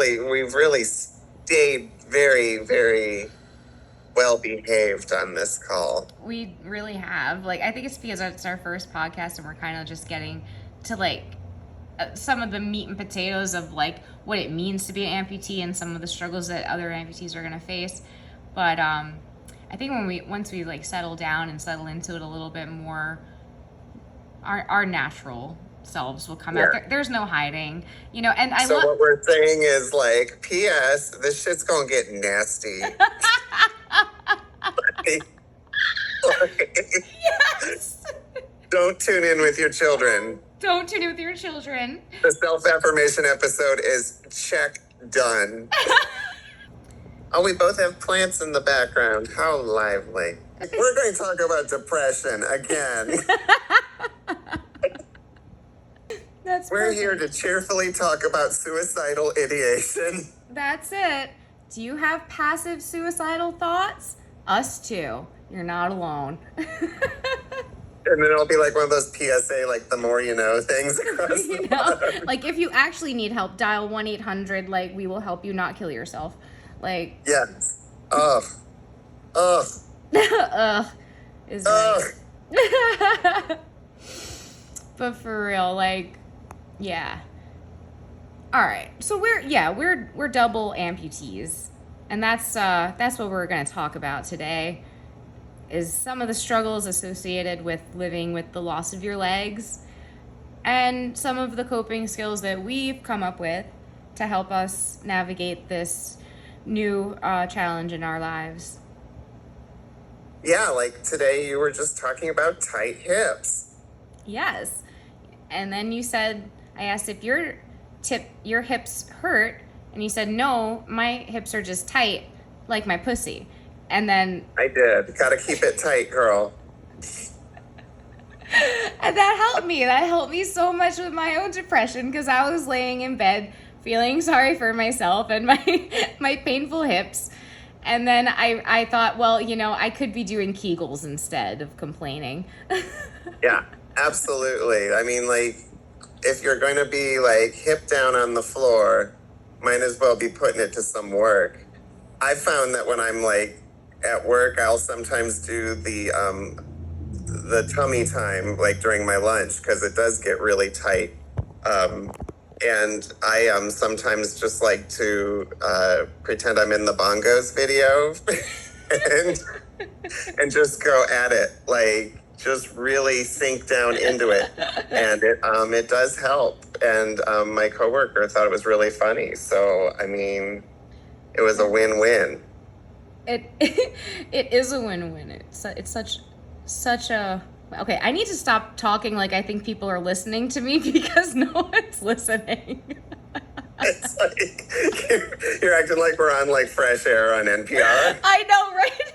We've really stayed very, very well behaved on this call. We really have. Like, I think it's because it's our first podcast and we're kind of just getting to, like, some of the meat and potatoes of, like, what it means to be an amputee and some of the struggles that other amputees are going to face. But I think once we, like, settle down and settle into it a little bit more, our natural selves will come out. There's no hiding, you know. And so what we're saying is, like, P.S. this shit's gonna get nasty. Yes. Don't tune in with your children. Don't tune in with your children. The self-affirmation episode is check done. Oh, we both have plants in the background. How lively. We're going to talk about depression again. We're here to cheerfully talk about suicidal ideation. That's it. Do you have passive suicidal thoughts? Us too. You're not alone. And then it'll be like one of those PSA, like the more you know things across the bottom. Like, if you actually need help, dial 1-800, like, we will help you not kill yourself. Like, yes. Ugh. Is right. But for real, like, yeah. All right. So we're double amputees. And that's what we're going to talk about today, is some of the struggles associated with living with the loss of your legs and some of the coping skills that we've come up with to help us navigate this new challenge in our lives. Yeah, like today you were just talking about tight hips. Yes. And then you said, I asked if your hips hurt, and you said, no, my hips are just tight, like my pussy. And then I did. Gotta keep it tight, girl. And that helped me. That helped me so much with my own depression, because I was laying in bed feeling sorry for myself and my painful hips. And then I thought, well, you know, I could be doing Kegels instead of complaining. Yeah, absolutely. I mean, like, if you're going to be, like, hip down on the floor, might as well be putting it to some work. I found that when I'm, like, at work, I'll sometimes do the tummy time, like, during my lunch, because it does get really tight. And I sometimes just like to pretend I'm in the Bongos video and just go at it, like, just really sink down into it. And it does help. And my coworker thought it was really funny. So, I mean, it was a win-win. It is a win-win. It's such a... Okay, I need to stop talking like I think people are listening to me, because no one's listening. It's like, you're acting like we're on, like, Fresh Air on NPR. I know, right?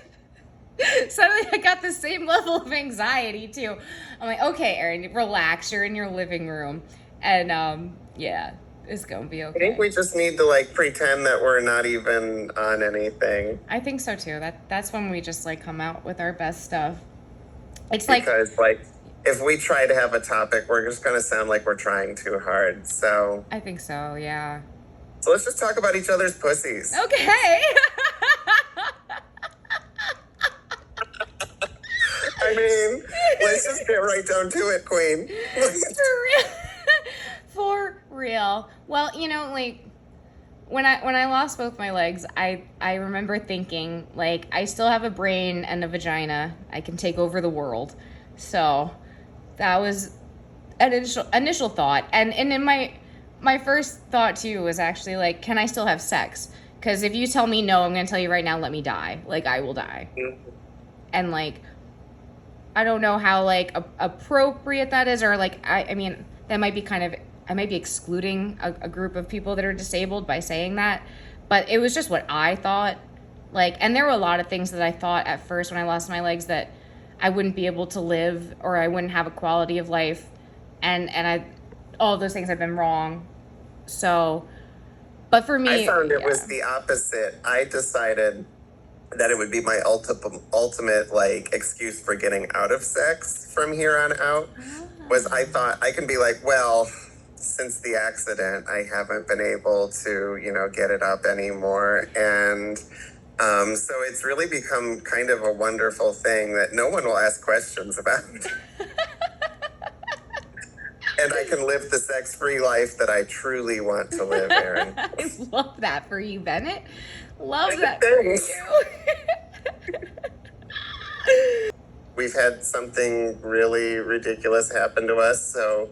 Suddenly I got the same level of anxiety, too. I'm like, okay, Erin, relax. You're in your living room. And, yeah, it's going to be okay. I think we just need to, like, pretend that we're not even on anything. I think so, too. That's when we just, like, come out with our best stuff. It's because, like, if we try to have a topic, we're just going to sound like we're trying too hard. So I think so, yeah. So let's just talk about each other's pussies. Okay. I mean, let's just get right down to it, Queen. For real. For real. Well, you know, like, when I lost both my legs, I remember thinking, like, I still have a brain and a vagina. I can take over the world. So that was an initial thought. And in my first thought, too, was actually, like, can I still have sex? Because if you tell me no, I'm going to tell you right now, let me die. Like, I will die. Mm-hmm. And, like, I don't know how, like, appropriate that is. Or, like, I mean, that might be kind of... I might be excluding a group of people that are disabled by saying that, but it was just what I thought. Like, and there were a lot of things that I thought at first when I lost my legs that I wouldn't be able to live, or I wouldn't have a quality of life, and all of those things have been wrong. So, but for me, I found it was the opposite. I decided that it would be my ultimate, like, excuse for getting out of sex from here on out. Was I thought I can be like, well, since the accident, I haven't been able to, get it up anymore. And so it's really become kind of a wonderful thing that no one will ask questions about. And I can live the sex-free life that I truly want to live, Erin. I love that for you, Bennett. Love that for you. We've had something really ridiculous happen to us, so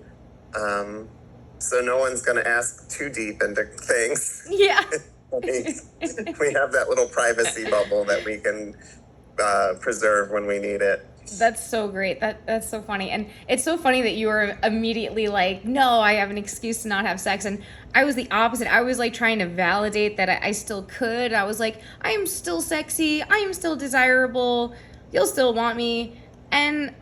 no one's going to ask too deep into things. Yeah. We have that little privacy bubble that we can preserve when we need it. That's so great. That's so funny. And it's so funny that you were immediately like, no, I have an excuse to not have sex. And I was the opposite. I was like trying to validate that I still could. I was like, I am still sexy. I am still desirable. You'll still want me. And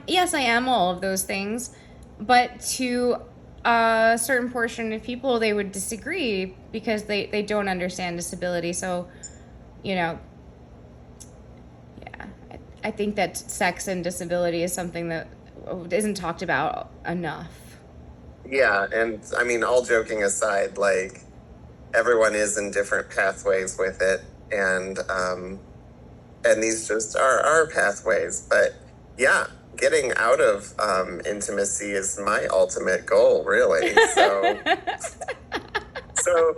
yes, I am all of those things. But to a certain portion of people, they would disagree because they don't understand disability. So, I think that sex and disability is something that isn't talked about enough. Yeah, and I mean, all joking aside, like, everyone is in different pathways with it, and these just are our pathways. But yeah, getting out of intimacy is my ultimate goal, really. So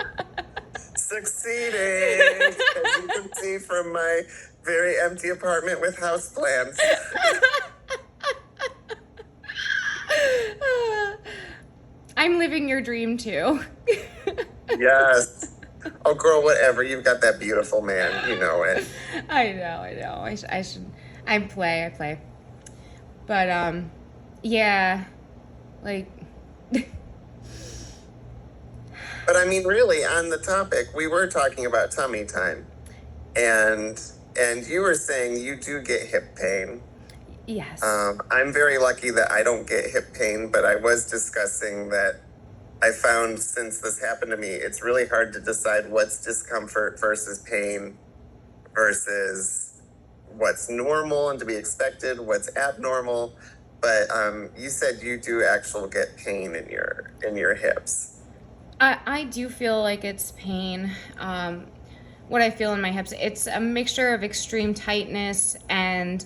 succeeding, as you can see from my very empty apartment with houseplants. I'm living your dream too. Yes. Oh, girl, whatever. You've got that beautiful man. You know it. I know. I should. I play. But yeah, like. But I mean, really, on the topic, we were talking about tummy time, and you were saying you do get hip pain. Yes. I'm very lucky that I don't get hip pain, but I was discussing that I found since this happened to me, it's really hard to decide what's discomfort versus pain versus what's normal and to be expected, what's abnormal. But you said you do actually get pain in your hips. I do feel like it's pain. What I feel in my hips, it's a mixture of extreme tightness and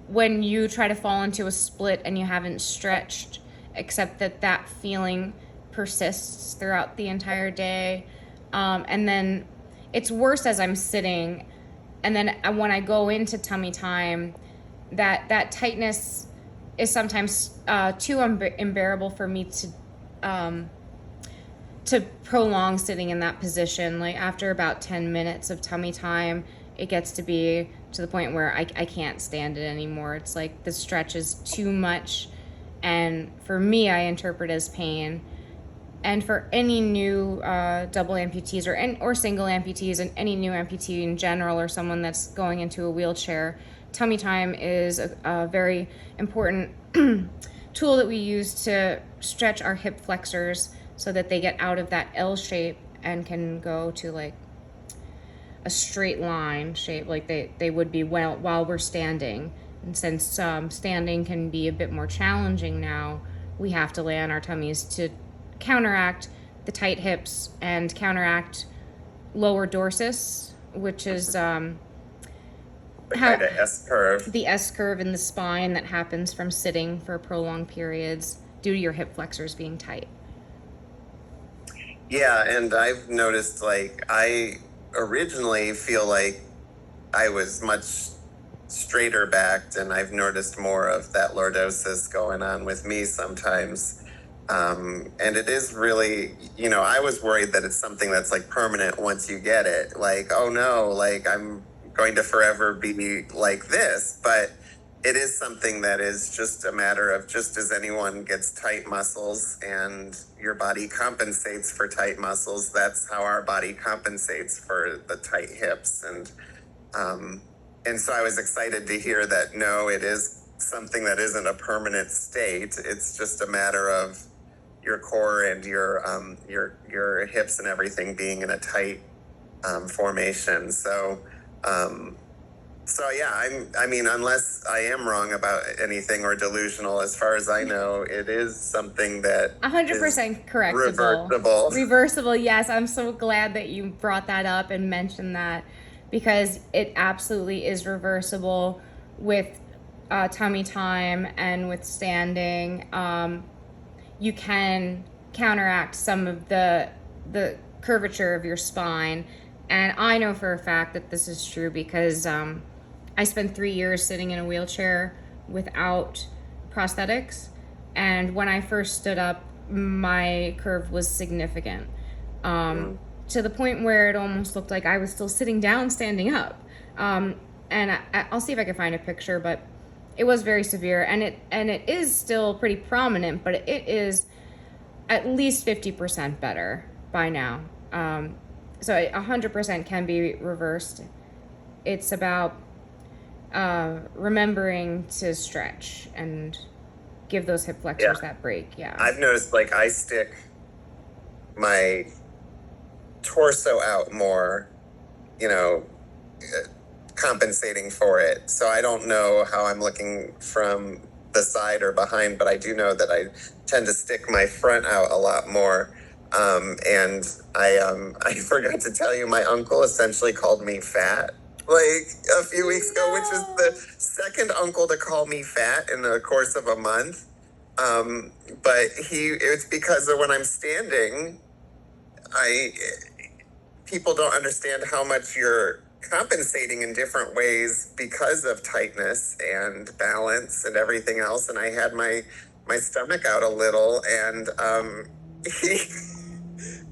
when you try to fall into a split and you haven't stretched, except that feeling persists throughout the entire day. And then it's worse as I'm sitting. And then when I go into tummy time, that tightness is sometimes too unbearable for me to prolong sitting in that position. Like after about 10 minutes of tummy time, it gets to be to the point where I can't stand it anymore. It's like the stretch is too much. And for me, I interpret as pain. And for any new double amputees or single amputees and any new amputee in general or someone that's going into a wheelchair, tummy time is a very important tool that we use to stretch our hip flexors so that they get out of that L shape and can go to like a straight line shape like they would be while we're standing. And since standing can be a bit more challenging now, we have to lay on our tummies to counteract the tight hips and counteract lower dorsus, which is the kind of S-curve. The S-curve in the spine that happens from sitting for prolonged periods due to your hip flexors being tight. Yeah, and I've noticed, like, I originally feel like I was much straighter backed, and I've noticed more of that lordosis going on with me sometimes. And it is really, I was worried that it's something that's like permanent once you get it. Like, oh no, like I'm going to forever be like this. But it is something that is just a matter of just as anyone gets tight muscles and your body compensates for tight muscles, that's how our body compensates for the tight hips. And so I was excited to hear that, no, it is something that isn't a permanent state. It's just a matter of your core and your hips and everything being in a tight formation. So So yeah, I mean, unless I am wrong about anything or delusional, as far as I know, it is something that is 100% correctable. reversible. Reversible, yes. I'm so glad that you brought that up and mentioned that, because it absolutely is reversible with tummy time and with standing. You can counteract some of the curvature of your spine. And I know for a fact that this is true because I spent 3 years sitting in a wheelchair without prosthetics. And when I first stood up, my curve was significant, to the point where it almost looked like I was still sitting down, standing up. And I'll see if I can find a picture, but it was very severe, and it is still pretty prominent, but it is at least 50% better by now. So 100% can be reversed. It's about remembering to stretch and give those hip flexors that break. Yeah. I've noticed, like, I stick my torso out more, you know, compensating for it. So I don't know how I'm looking from the side or behind, but I do know that I tend to stick my front out a lot more. And I forgot to tell you, my uncle essentially called me fat like a few weeks ago, which is the second uncle to call me fat in the course of a month. But it's because of when I'm standing, people don't understand how much you're compensating in different ways because of tightness and balance and everything else. And I had my stomach out a little, and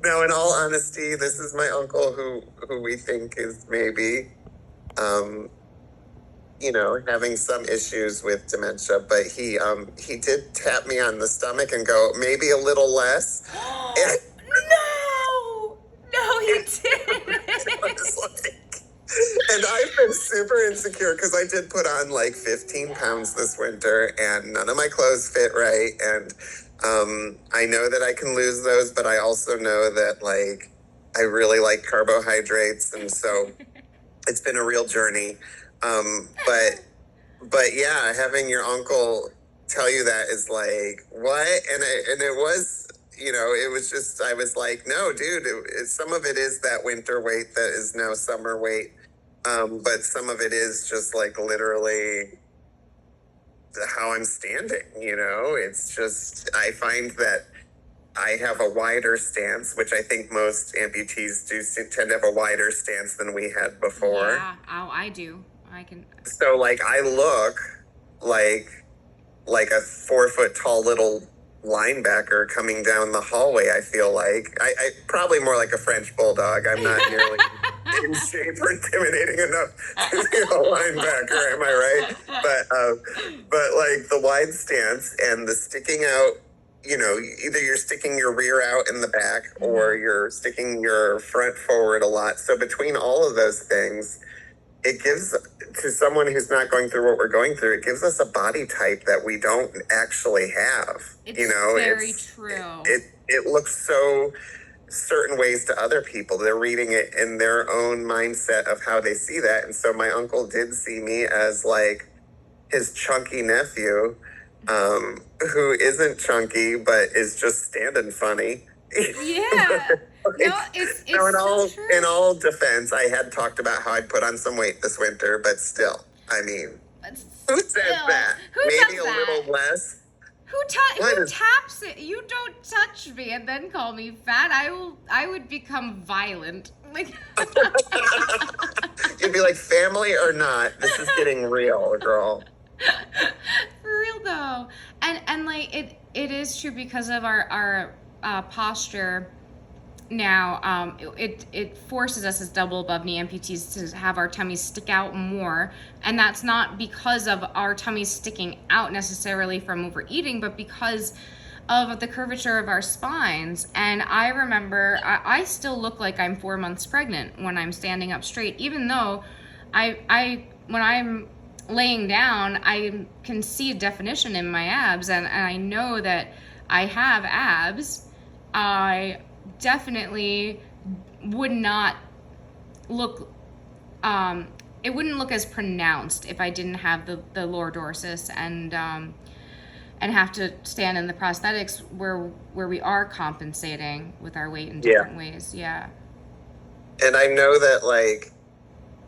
now, in all honesty, this is my uncle who we think is maybe having some issues with dementia, but he did tap me on the stomach and go, maybe a little less. And No, he didn't. And I've been super insecure because I did put on like 15 pounds this winter, and none of my clothes fit right. And I know that I can lose those, but I also know that, like, I really like carbohydrates, and so it's been a real journey. But yeah, having your uncle tell you that is like, what? And it was, it was just, I was like, no, dude, some of it is that winter weight that is now summer weight. But some of it is just like literally how I'm standing, it's just, I find that I have a wider stance, which I think most amputees do tend to have a wider stance than we had before. Yeah, I do. I can. So like I look like a 4 foot tall little linebacker coming down the hallway. I feel like I probably more like a French bulldog. I'm not nearly in shape or intimidating enough to be a linebacker. Am I right? But like the wide stance and the sticking out. Either you're sticking your rear out in the back or you're sticking your front forward a lot. So between all of those things, it gives to someone who's not going through what we're going through, it gives us a body type that we don't actually have. It's very true. It looks so certain ways to other people. They're reading it in their own mindset of how they see that. And so my uncle did see me as like his chunky nephew, who isn't chunky but is just standing funny. Yeah. No, it's in all defense, I had talked about how I'd put on some weight this winter, but still, I mean, who says that? Maybe a little less. Who taps it? You don't touch me and then call me fat. I would become violent. Like You'd be like, family or not, this is getting real, girl. For real though, and like it is true because of our posture. Now, it forces us as double above knee amputees to have our tummies stick out more, and that's not because of our tummies sticking out necessarily from overeating, but because of the curvature of our spines. And I remember I still look like I'm 4 months pregnant when I'm standing up straight, even though I when I'm laying down, I can see a definition in my abs, and I know that I have abs. I definitely would not look it wouldn't look as pronounced if I didn't have the lower dorsus and have to stand in the prosthetics where we are compensating with our weight in different ways. Yeah. And I know that like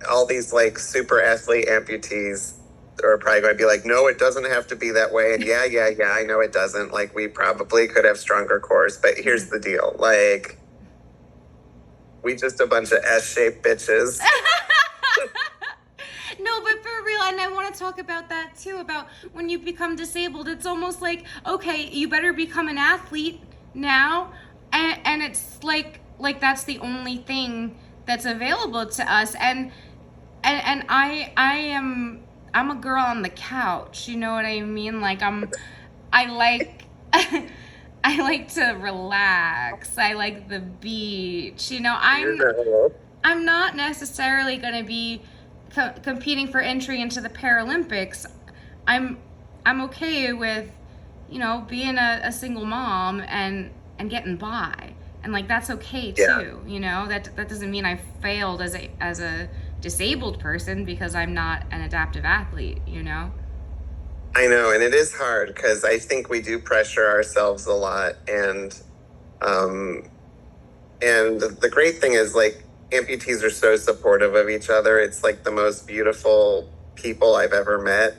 all these like super athlete amputees are probably going to be like, no, it doesn't have to be that way. And yeah, I know it doesn't. Like, we probably could have stronger cores, but here's the deal. Like, we just a bunch of S-shaped bitches. No, but for real, and I want to talk about that too, about when you become disabled. It's almost like, okay, you better become an athlete now, and it's like that's the only thing that's available to us. And I'm a girl on the couch, you know what I mean? Like I like I like to relax. I like the beach. You know, I'm not necessarily going to be competing for entry into the Paralympics. I'm okay with, you know, being a single mom and getting by. And like that's okay too, you know? That doesn't mean I failed as a disabled person because I'm not an adaptive athlete, you know? I know, and it is hard because I think we do pressure ourselves a lot, and the great thing is like amputees are so supportive of each other. It's like the most beautiful people I've ever met.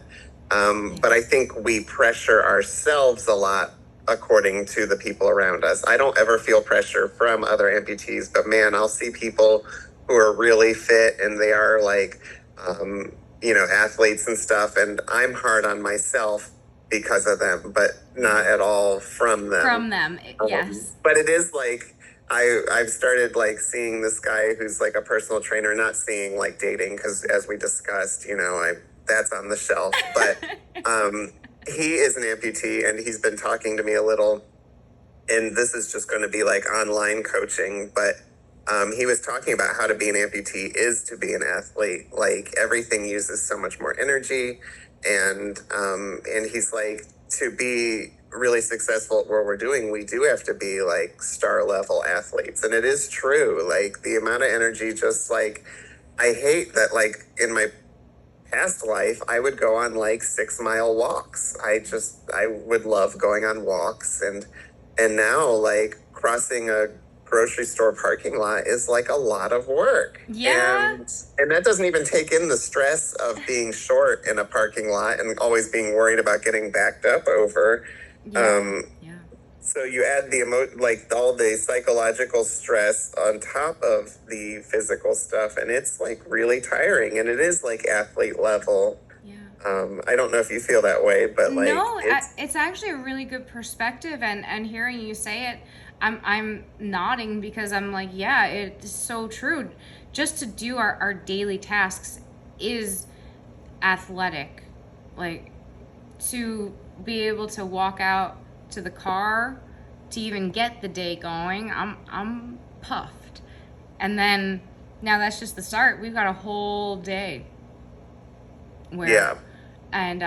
But I think we pressure ourselves a lot according to the people around us. I don't ever feel pressure from other amputees, but man, I'll see people who are really fit and they are like, you know, athletes and stuff. And I'm hard on myself because of them, but not at all from them. From them, yes. But it is like, I've started like seeing this guy who's like a personal trainer, not seeing like dating, because as we discussed, you know, that's on the shelf. But he is an amputee and he's been talking to me a little, and this is just going to be like online coaching, but he was talking about how to be an amputee is to be an athlete. Like everything uses so much more energy, and he's like, to be really successful at what we're doing, we do have to be like star level athletes. And it is true. Like the amount of energy, just like, I hate that like in my past life, I would go on like 6-mile walks. I would love going on walks. And now like crossing a grocery store parking lot is like a lot of work. Yeah. And that doesn't even take in the stress of being short in a parking lot and always being worried about getting backed up over. So you add like all the psychological stress on top of the physical stuff, and it's like really tiring, and it is like athlete level. I don't know if you feel that way, but like no, it's actually a really good perspective, and hearing you say it, I'm nodding because I'm like, yeah, it's so true. Just to do our daily tasks is athletic. Like to be able to walk out to the car, to even get the day going, I'm puffed. And then now that's just the start. We've got a whole day where and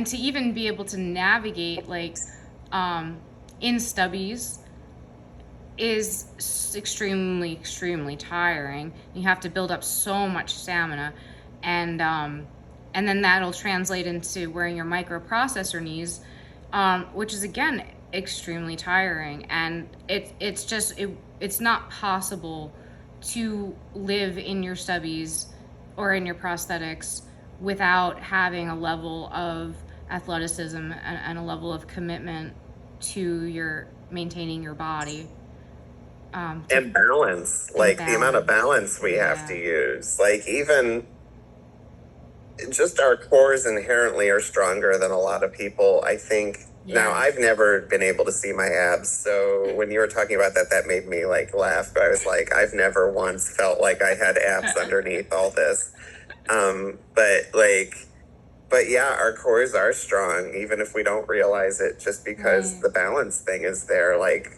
to even be able to navigate like in stubbies is extremely tiring. You have to build up so much stamina, and then that'll translate into wearing your microprocessor knees, which is again extremely tiring. And it's not possible to live in your stubbies or in your prosthetics without having a level of athleticism and a level of commitment to your maintaining your body. And balance, like the amount of balance we have to use. Like even just our cores inherently are stronger than a lot of people, I think. Now, I've never been able to see my abs, so when you were talking about that, that made me like laugh. But I was like, I've never once felt like I had abs underneath all this. But yeah, our cores are strong, even if we don't realize it, just because the balance thing is there. Like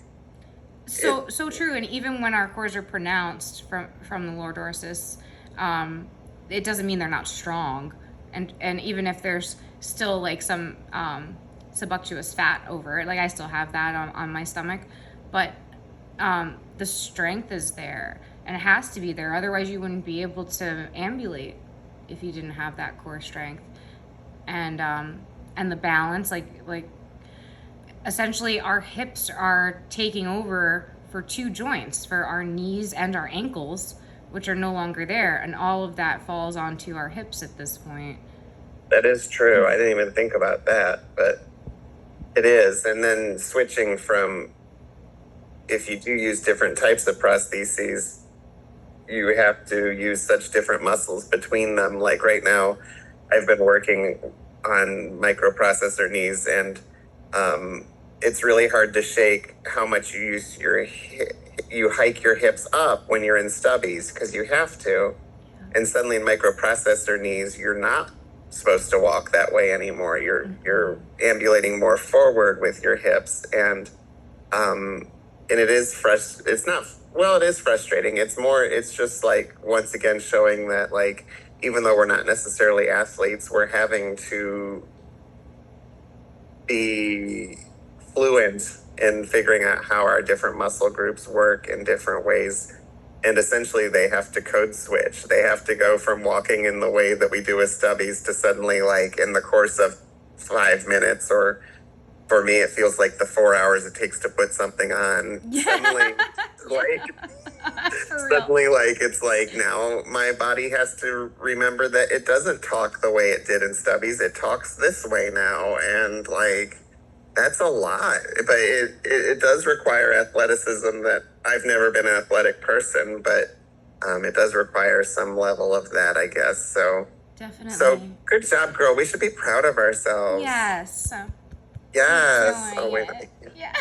so true. And even when our cores are pronounced from the lower dorsus, it doesn't mean they're not strong. And even if there's still like some subcutaneous fat over it, like I still have that on my stomach, but the strength is there. and it has to be there. Otherwise, you wouldn't be able to ambulate if you didn't have that core strength and the balance. Like essentially, our hips are taking over for two joints, for our knees and our ankles, which are no longer there, and all of that falls onto our hips at this point. That is true. I didn't even think about that, but it is. And then switching from, if you do use different types of prostheses, you have to use such different muscles between them. Like right now, I've been working on microprocessor knees, and it's really hard to shake how much you use you hike your hips up when you're in stubbies, because you have to. And suddenly in microprocessor knees, you're not supposed to walk that way anymore. You're ambulating more forward with your hips, and it is it's not, well, it is frustrating. It's just like, once again, showing that, like, even though we're not necessarily athletes, we're having to be fluent in figuring out how our different muscle groups work in different ways. And essentially they have to code switch. They have to go from walking in the way that we do with stubbies to suddenly, like, in the course of 5 minutes, or for me, it feels like the 4 hours it takes to put something on. Suddenly, it's like, now my body has to remember that it doesn't talk the way it did in stubbies. It talks this way now. And like, that's a lot, but it does require athleticism that I've never been an athletic person, but it does require some level of that, I guess. So definitely. So good job, girl. We should be proud of ourselves. Yes. Yes. Oh, wait. Yeah.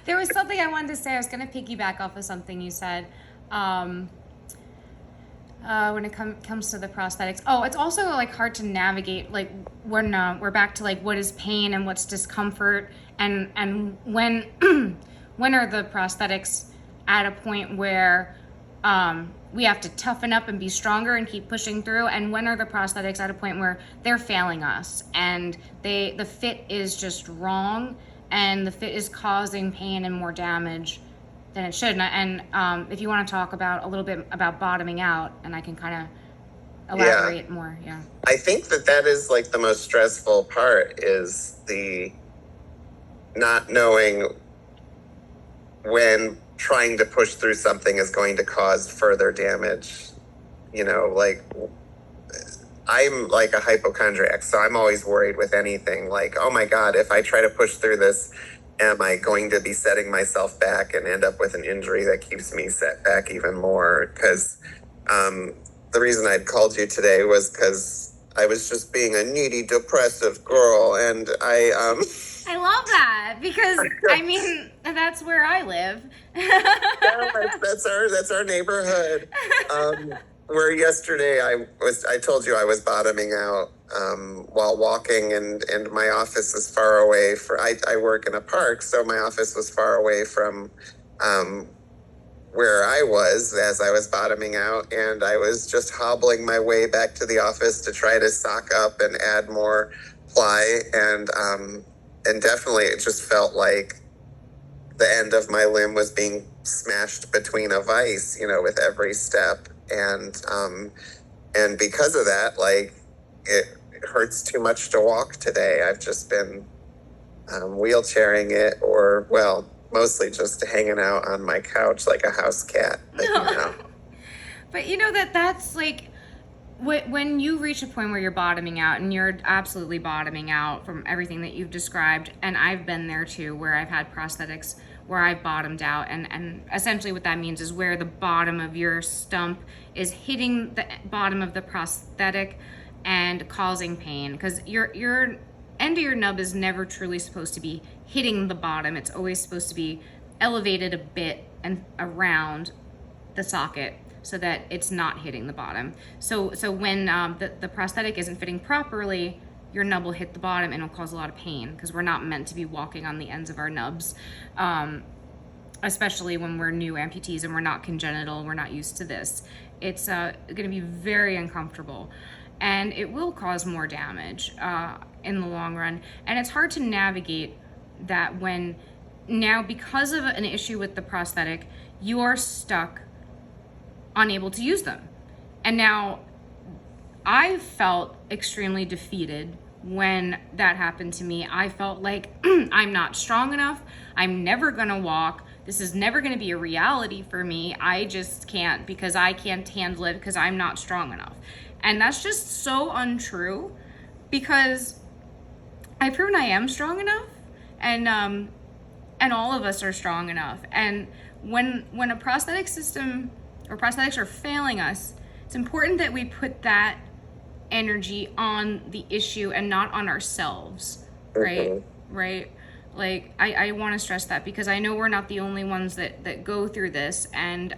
There was something I wanted to say. I was going to piggyback off of something you said. When it comes to the prosthetics. Oh, it's also like hard to navigate, like when we're back to like what is pain and what's discomfort, and when when are the prosthetics at a point where we have to toughen up and be stronger and keep pushing through, and when are the prosthetics at a point where they're failing us and the fit is just wrong, and the fit is causing pain and more damage than it should. And if you want to talk about a little bit about bottoming out, and I can kind of elaborate more. Yeah. I think that is like the most stressful part, is the not knowing when trying to push through something is going to cause further damage. You know, like, I'm like a hypochondriac, so I'm always worried with anything. Like, oh my God, if I try to push through this, am I going to be setting myself back and end up with an injury that keeps me set back even more? Because the reason I'd called you today was because I was just being a needy, depressive girl, and I love that, because I mean, that's where I live. Yeah, that's our neighborhood. Where yesterday I told you I was bottoming out while walking, and my office is far away. I work in a park, so my office was far away from where I was as I was bottoming out, and I was just hobbling my way back to the office to try to sock up and add more ply, and definitely it just felt like the end of my limb was being smashed between a vise, you know, with every step. And because of that, like, it hurts too much to walk today. I've just been wheelchairing it, or, well, mostly just hanging out on my couch like a house cat. But, you know. But you know that's like, when you reach a point where you're bottoming out, and you're absolutely bottoming out from everything that you've described, and I've been there too, where I've had prosthetics where I've bottomed out, and essentially what that means is where the bottom of your stump is hitting the bottom of the prosthetic and causing pain, because your end of your nub is never truly supposed to be hitting the bottom. It's always supposed to be elevated a bit and around the socket, so that it's not hitting the bottom. So when the prosthetic isn't fitting properly, your nub will hit the bottom and it'll cause a lot of pain, because we're not meant to be walking on the ends of our nubs, especially when we're new amputees and we're not congenital, we're not used to this. It's going to be very uncomfortable, and it will cause more damage in the long run. And it's hard to navigate that when now, because of an issue with the prosthetic, you are stuck, unable to use them. And now I felt extremely defeated when that happened to me. I felt like I'm not strong enough. I'm never going to walk. This is never going to be a reality for me. I just can't, because I can't handle it because I'm not strong enough. And that's just so untrue, because I've proven I am strong enough, and all of us are strong enough. And when a prosthetic system or prosthetics are failing us, it's important that we put that energy on the issue and not on ourselves, right? Mm-hmm. Right? Like, I want to stress that, because I know we're not the only ones that go through this. And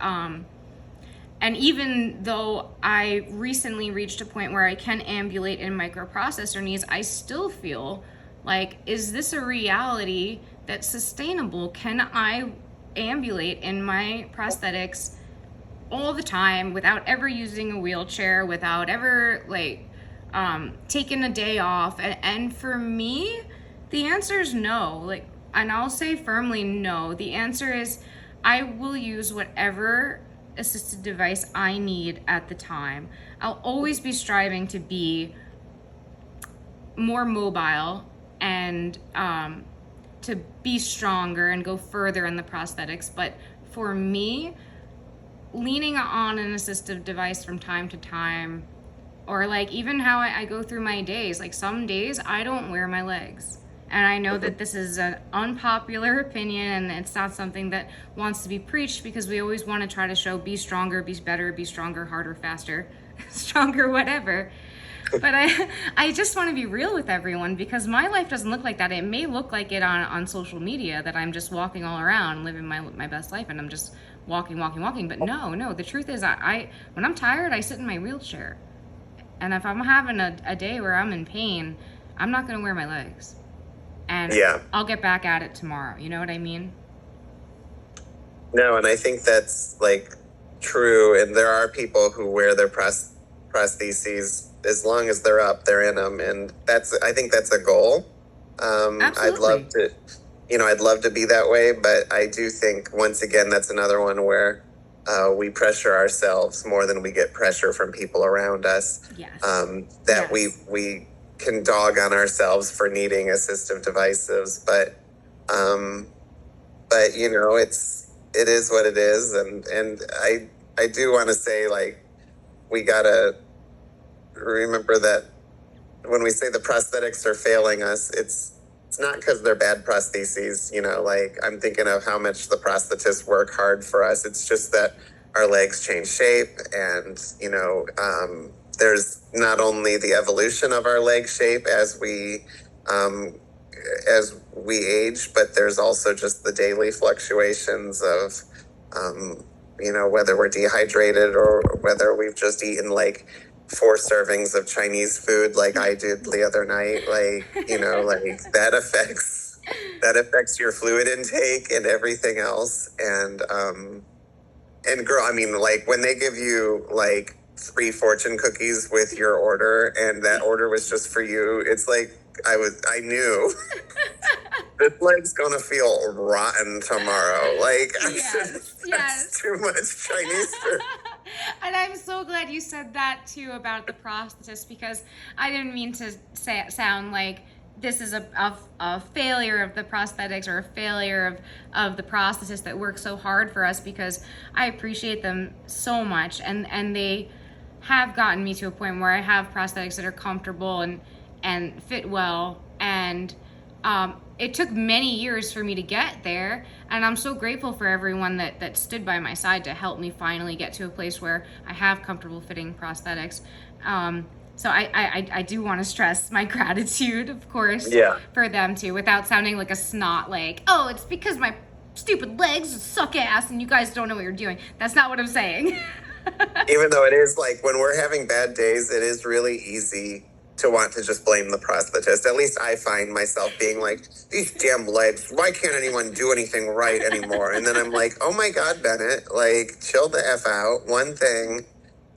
even though I recently reached a point where I can ambulate in microprocessor knees, I still feel like, is this a reality that's sustainable? Can I ambulate in my prosthetics all the time without ever using a wheelchair, without ever taking a day off? And for me, the answer is no. And I'll say firmly no. The answer is, I will use whatever assisted device I need at the time. I'll always be striving to be more mobile and to be stronger and go further in the prosthetics. But for me, leaning on an assistive device from time to time, or even how I go through my days, some days I don't wear my legs. And I know that this is an unpopular opinion, and it's not something that wants to be preached, because we always want to try to show, be stronger, be better, be stronger, harder, faster, stronger, whatever. But I just want to be real with everyone, because my life doesn't look like that. It may look like it on social media, that I'm just walking all around, living my best life, and I'm just walking. But no, the truth is, I when I'm tired, I sit in my wheelchair. And if I'm having a day where I'm in pain, I'm not going to wear my legs. And I'll get back at it tomorrow. You know what I mean? No, and I think that's true. And there are people who wear their prostheses as long as they're up, they're in them, and I think that's a goal. Absolutely. I'd love to be that way, but I do think, once again, that's another one where we pressure ourselves more than we get pressure from people around us. Yes. That we can dog on ourselves for needing assistive devices, but it is what it is, and I do want to say, we gotta remember that when we say the prosthetics are failing us, it's not because they're bad prostheses. I'm thinking of how much the prosthetists work hard for us. It's just that our legs change shape, and there's not only the evolution of our leg shape as we age, but there's also just the daily fluctuations of whether we're dehydrated or whether we've just eaten 4 servings of Chinese food like I did the other night. That affects your fluid intake and everything else. And girl, when they give you 3 fortune cookies with your order, and that order was just for you, it's I knew this leg's gonna feel rotten tomorrow. That's too much Chinese food. And I'm so glad you said that too about the prosthetist, because I didn't mean to sound like this is a failure of the prosthetics, or a failure of the prosthetist that work so hard for us, because I appreciate them so much, and they have gotten me to a point where I have prosthetics that are comfortable and fit well, and it took many years for me to get there, and I'm so grateful for everyone that stood by my side to help me finally get to a place where I have comfortable fitting prosthetics. So I do want to stress my gratitude, of course, for them too, without sounding like a snot, oh, it's because my stupid legs suck ass and you guys don't know what you're doing. That's not what I'm saying. Even though it is when we're having bad days, it is really easy to want to just blame the prosthetist. At least I find myself being these damn legs, why can't anyone do anything right anymore? And then I'm oh my God, Bennett, chill the F out. One thing,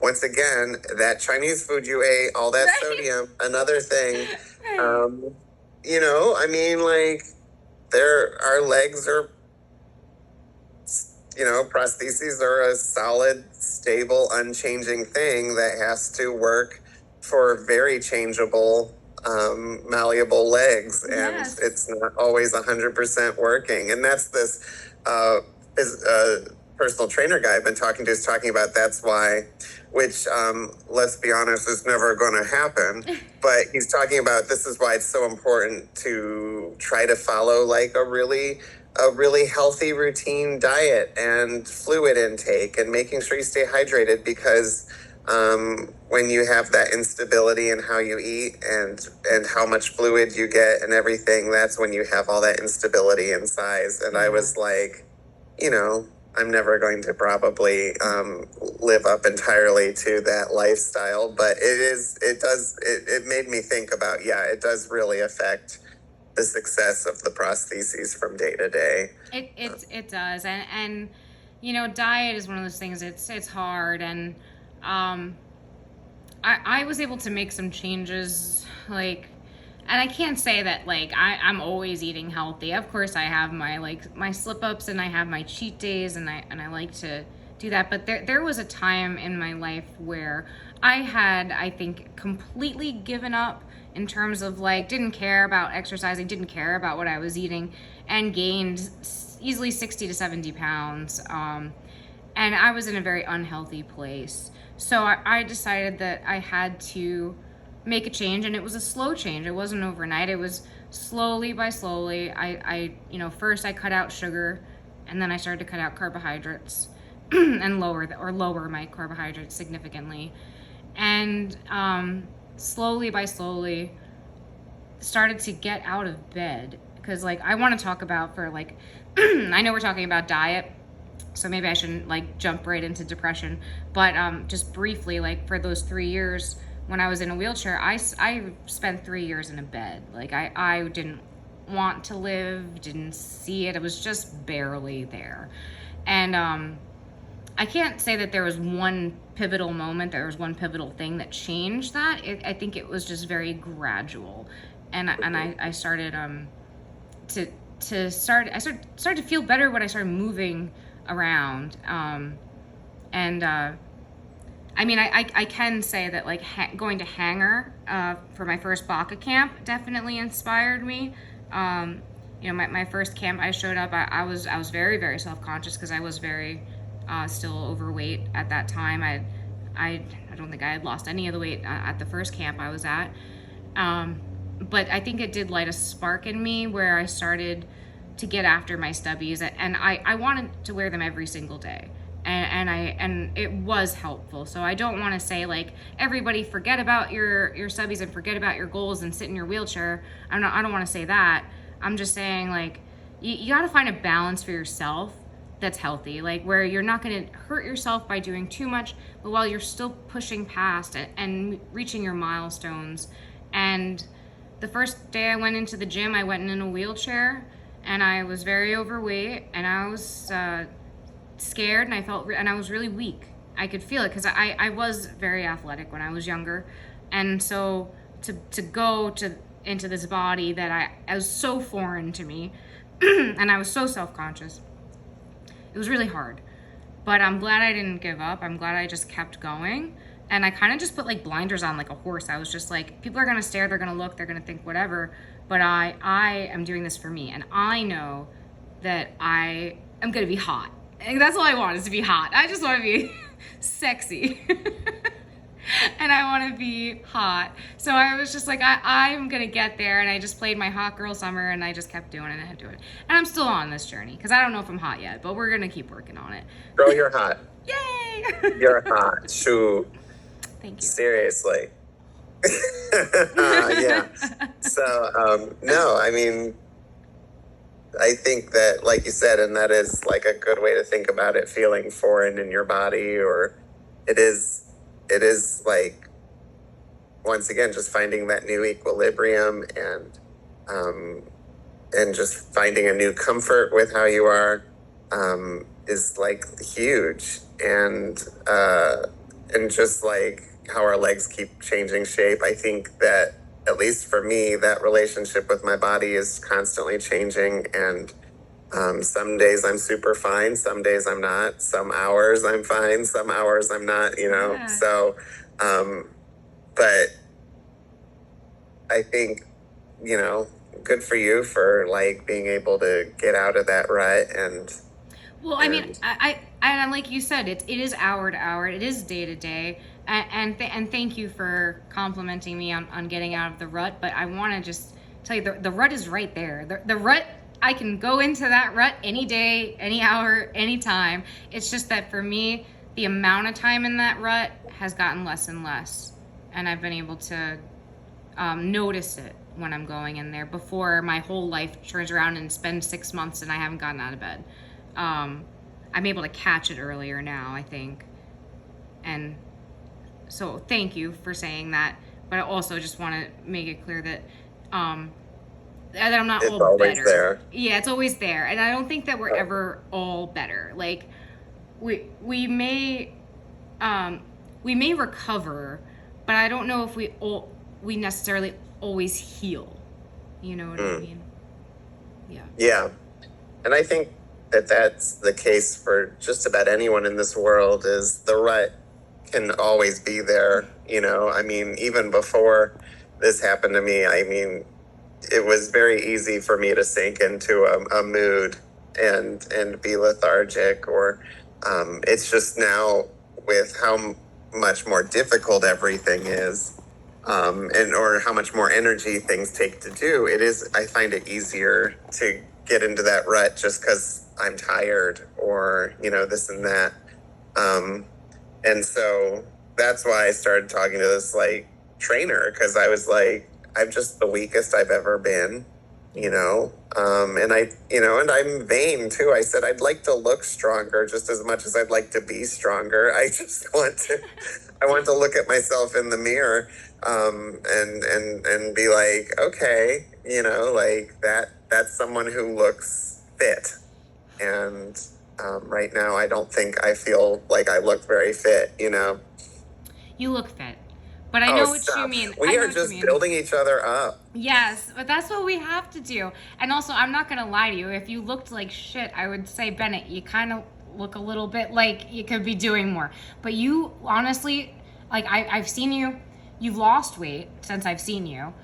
once again, that Chinese food you ate, all that sodium, another thing. our legs are, prostheses are a solid, stable, unchanging thing that has to work for very changeable, malleable legs, and Yes. it's not always 100% working. And that's this personal trainer guy I've been talking to is talking about that's why, which let's be honest, is never going to happen. But he's talking about this is why it's so important to try to follow like a really healthy routine diet and fluid intake and making sure you stay hydrated, because when you have that instability in how you eat and how much fluid you get and everything, that's when you have all that instability in size. And I was like, I'm never going to probably live up entirely to that lifestyle, but it made me think about, it does really affect the success of the prostheses from day to day. It does, and diet is one of those things. It's hard, and I was able to make some changes, like, and I can't say that like I'm always eating healthy. Of course, I have my slip ups and I have my cheat days, and I like to do that. But there was a time in my life where I had, I think, completely given up in terms of like didn't care about exercising, didn't care about what I was eating, and gained easily 60 to 70 pounds. And I was in a very unhealthy place. So I decided that I had to make a change, and it was a slow change. It wasn't overnight. It was slowly by slowly. First I cut out sugar, and then I started to cut out carbohydrates and lower my carbohydrates significantly. And slowly by slowly started to get out of bed, because like I want to talk about for like I know we're talking about diet, so maybe I shouldn't like jump right into depression, but just briefly, like for those 3 years when I was in a wheelchair, I spent 3 years in a bed. Like I didn't want to live, didn't see it. It was just barely there. And I can't say that there was one pivotal moment, there was one pivotal thing that changed that. I think it was just very gradual. And I started I started to feel better when I started moving around. I can say that like going to Hanger for my first BAKA camp definitely inspired me. My first camp I showed up, I was very, very self-conscious because I was very still overweight at that time. I don't think I had lost any of the weight at the first camp I was at. But I think it did light a spark in me where I started to get after my stubbies, and I wanted to wear them every single day. And it was helpful. So I don't want to say like everybody forget about your stubbies and forget about your goals and sit in your wheelchair. I don't want to say that. I'm just saying like you got to find a balance for yourself that's healthy, like where you're not going to hurt yourself by doing too much, but while you're still pushing past and reaching your milestones. And the first day I went into the gym, I went in a wheelchair, and I was very overweight, and I was scared, and I was really weak. I could feel it because I was very athletic when I was younger, and so to go into this body that I was so foreign to me, and I was so self-conscious. It was really hard, but I'm glad I didn't give up. I'm glad I just kept going, and I kind of just put like blinders on like a horse. I was just like, people are gonna stare, they're gonna look, they're gonna think whatever, but I am doing this for me, and I know that I am gonna be hot. And that's all I want, is to be hot. I just want to be sexy. And I want to be hot. So I was just like, I'm going to get there. And I just played my hot girl summer, and I just kept doing it and doing it. And I'm still on this journey because I don't know if I'm hot yet, but we're going to keep working on it. Girl, you're hot. Yay! You're hot. Shoot. Thank you. Seriously. Yeah. So, no, I mean, I think that, like you said, and that is like a good way to think about it, feeling foreign in your body, or it is like, once again, just finding that new equilibrium and just finding a new comfort with how you are is like huge. And just like how our legs keep changing shape, I think that at least for me, that relationship with my body is constantly changing. And some days I'm super fine, some days I'm not. Some hours I'm fine, some hours I'm not, you know? Yeah. So, but I think, you know, good for you for like being able to get out of that rut. And well, I mean, I like you said, it is hour to hour, it is day to day, and thank you for complimenting me on getting out of the rut. But I want to just tell you, the rut is right there. The rut, I can go into that rut any day, any hour, any time. It's just that for me, the amount of time in that rut has gotten less and less, and I've been able to notice it when I'm going in there before my whole life turns around and spends 6 months and I haven't gotten out of bed. I'm able to catch it earlier now, I think. And so thank you for saying that. But I also just want to make it clear that that I'm not it's all always better. there. Yeah, it's always there. And I don't think that we're ever all better. Like we may recover, but I don't know if we necessarily always heal. You know what I mean? Yeah. Yeah. And I think that that's the case for just about anyone in this world. Is the rut can always be there, you know? I mean, even before this happened to me, I mean, it was very easy for me to sink into a mood and be lethargic, or it's just now with how much more difficult everything is, and or how much more energy things take to do, I find it easier to get into that rut just because I'm tired, or, you know, this and that. And so that's why I started talking to this like trainer, because I was like, I'm just the weakest I've ever been, you know? And and I'm vain too. I said, I'd like to look stronger just as much as I'd like to be stronger. I want to look at myself in the mirror, and be like, okay, you know, like that's someone who looks fit. And right now, I don't think I feel like I look very fit, you know? You look fit. But I know what stop. you mean. We are just building each other up. Yes, but that's what we have to do. And also, I'm not going to lie to you. If you looked like shit, I would say, Bennett, you kind of look a little bit like you could be doing more. But you, honestly, like, I've seen you. You've lost weight since I've seen you.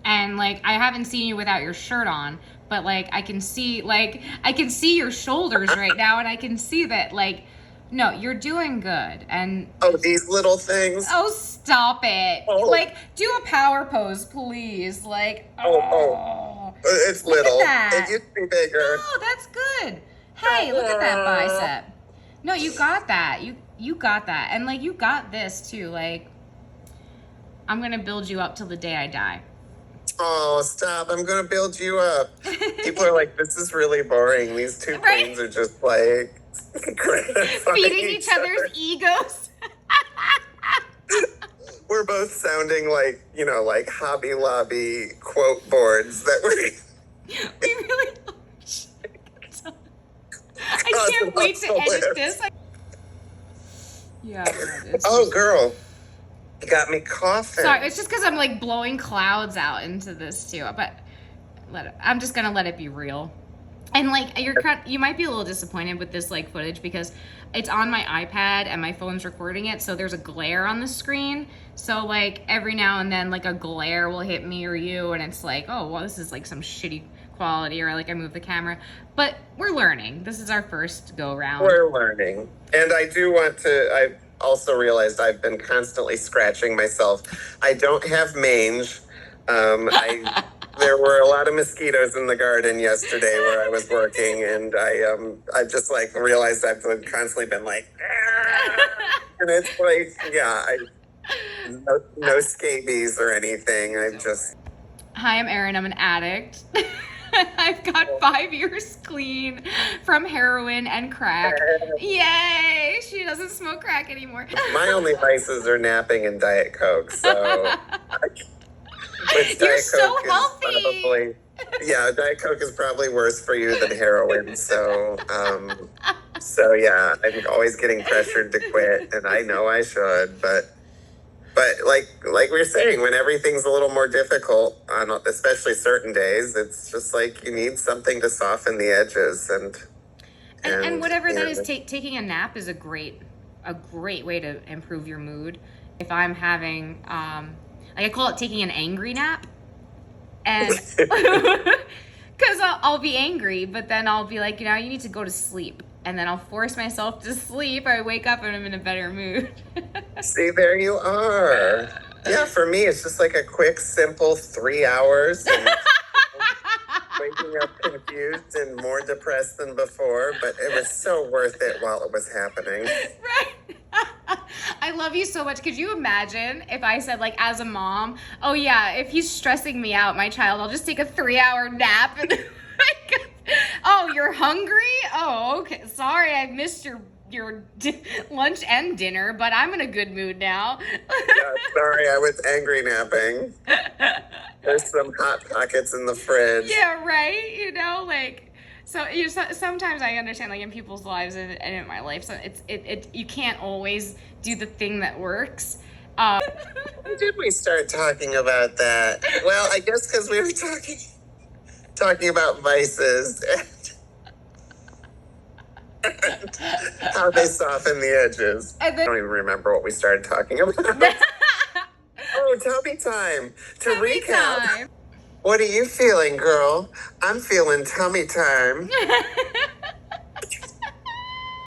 And, like, I haven't seen you without your shirt on. But, like, I can see your shoulders right now. And I can see that, like, no, you're doing good. And These little things. oh, stop it. Like, do a power pose, please. Like, it's look little. at that. It used to be bigger. Oh, that's good. Hey, look at that bicep. No, you got that. You got that. And, like, you got this, too. Like, I'm going to build you up till the day I die. Oh, stop. I'm going to build you up. People are like, this is really boring. These two queens are just, like... feeding each other's egos. We're both sounding like, you know, like Hobby Lobby quote boards that we really I can't wait to edit this. Yeah. Oh, girl. You got me coughing. Sorry, it's just because I'm like blowing clouds out into this too. But I'm just gonna let it be real. And like you might be a little disappointed with this like footage because it's on my iPad and my phone's recording it, so there's a glare on the screen. So like every now and then like a glare will hit me or you, and it's like, oh well, this is like some shitty quality, or like I move the camera. But we're learning. This is our first go round. We're learning, and I do want to. I also realized I've been constantly scratching myself. I don't have mange. There were a lot of mosquitoes in the garden yesterday where I was working, and I just like realized I've constantly been like, and it's like, yeah, no scabies or anything. I'm just. Hi, I'm Erin. I'm an addict. I've got 5 years clean from heroin and crack. Yay! She doesn't smoke crack anymore. My only vices are napping and Diet Coke, so. You're so healthy. Diet Coke is probably worse for you than heroin. So yeah, I'm always getting pressured to quit, and I know I should, but But like we were saying, when everything's a little more difficult, on especially certain days, it's just like you need something to soften the edges, And whatever that is, yeah. taking a nap is a great way to improve your mood. If I'm having, like I call it taking an angry nap, and because I'll be angry, but then I'll be like, you need to go to sleep, and then I'll force myself to sleep. I wake up and I'm in a better mood. See, there you are. Yeah, for me, it's just like a quick, simple 3 hours. And waking up confused and more depressed than before, but it was so worth it while it was happening. Right. I love you so much. Could you imagine if I said, like, as a mom, oh yeah, if he's stressing me out, my child, I'll just take a 3-hour nap. And oh, you're hungry? Oh, okay. Sorry, I missed your lunch and dinner, but I'm in a good mood now. Yeah, sorry, I was angry napping. There's some Hot Pockets in the fridge. Yeah, right. So sometimes I understand, like, in people's lives and in my life, so it you can't always do the thing that works. When did we start talking about that? Well, I guess because we were talking about vices and how they soften the edges. And then, I don't even remember what we started talking about. Oh, tummy time. To tummy recap. time. What are you feeling, girl? I'm feeling tummy time.